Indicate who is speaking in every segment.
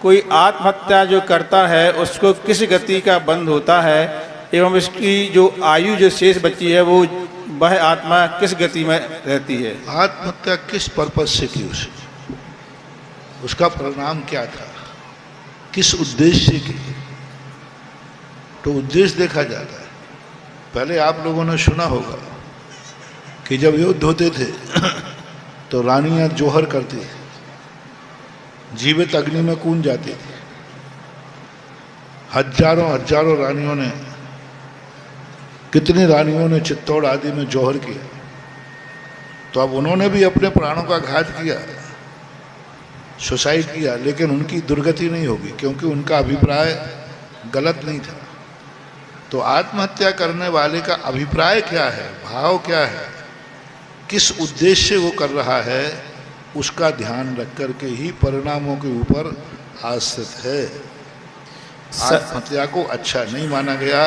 Speaker 1: कोई आत्महत्या जो करता है उसको किस गति का बंध होता है एवं इसकी जो आयु जो शेष बची है वो वह आत्मा किस गति में रहती है?
Speaker 2: आत्महत्या किस पर्पज से की उसने, उसका परिणाम क्या था, किस उद्देश्य से की, तो उद्देश्य देखा जाता है। पहले आप लोगों ने सुना होगा कि जब युद्ध होते थे तो रानियां जोहर करती थी, जीवित अग्नि में कूद जाती थी। हजारों हजारों रानियों ने, कितनी रानियों ने चित्तौड़ आदि में जौहर किया। तो अब उन्होंने भी अपने प्राणों का घात किया, सुसाइड किया, लेकिन उनकी दुर्गति नहीं होगी क्योंकि उनका अभिप्राय गलत नहीं था। तो आत्महत्या करने वाले का अभिप्राय क्या है, भाव क्या है, किस उद्देश्य से वो कर रहा है, उसका ध्यान रख करके ही परिणामों के ऊपर आश्रित है। आत्महत्या को अच्छा नहीं माना गया।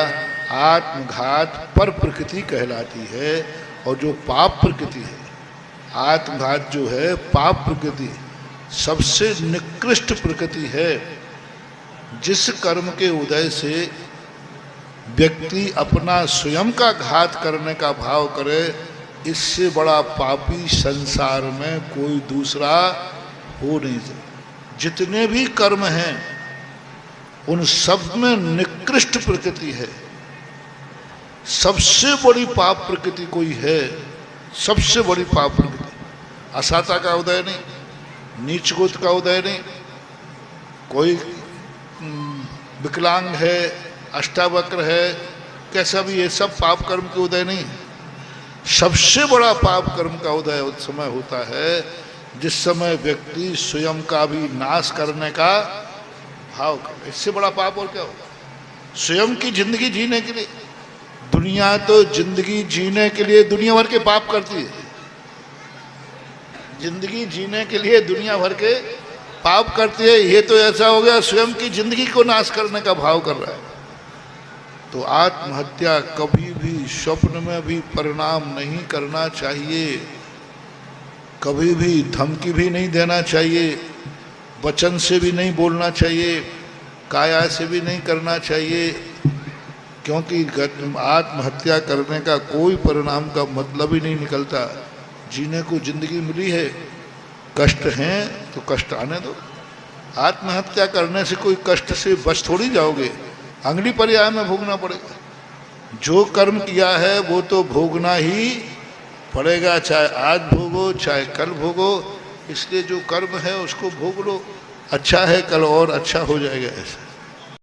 Speaker 2: आत्मघात पर प्रकृति कहलाती है और जो पाप प्रकृति है, आत्मघात जो है पाप प्रकृति सबसे निकृष्ट प्रकृति है। जिस कर्म के उदय से व्यक्ति अपना स्वयं का घात करने का भाव करे, इससे बड़ा पापी संसार में कोई दूसरा हो नहीं सकता। जितने भी कर्म हैं उन सब में निकृष्ट प्रकृति है। सबसे बड़ी पाप प्रकृति कोई है, सबसे बड़ी पाप प्रकृति असाता का उदय नहीं, नीच गोत्र का उदय नहीं, कोई विकलांग है, अष्टावक्र है, कैसा भी ये सब पाप कर्म के उदय नहीं है। सबसे बड़ा पाप कर्म का उदय उस समय होता है जिस समय व्यक्ति स्वयं का भी नाश करने का भाव करे। इससे बड़ा पाप और क्या होगा? स्वयं की जिंदगी जीने के लिए, दुनिया तो जिंदगी जीने के लिए दुनिया भर के पाप करती है। जिंदगी जीने के लिए दुनिया भर के पाप करती है। ये तो ऐसा हो गया स्वयं की जिंदगी को नाश करने का भाव कर रहा है। तो आत्महत्या कभी भी स्वप्न में भी परिणाम नहीं करना चाहिए, कभी भी धमकी भी नहीं देना चाहिए, वचन से भी नहीं बोलना चाहिए, काया से भी नहीं करना चाहिए, क्योंकि आत्महत्या करने का कोई परिणाम का मतलब ही नहीं निकलता। जीने को जिंदगी मिली है, कष्ट हैं तो कष्ट आने दो। आत्महत्या करने से कोई कष्ट से बच थोड़ी जाओगे, अगली पर्याय में भोगना पड़ेगा। जो कर्म किया है वो तो भोगना ही पड़ेगा, चाहे आज भोगो चाहे कल भोगो। इसलिए जो कर्म है उसको भोग लो, अच्छा है कल और अच्छा हो जाएगा ऐसा।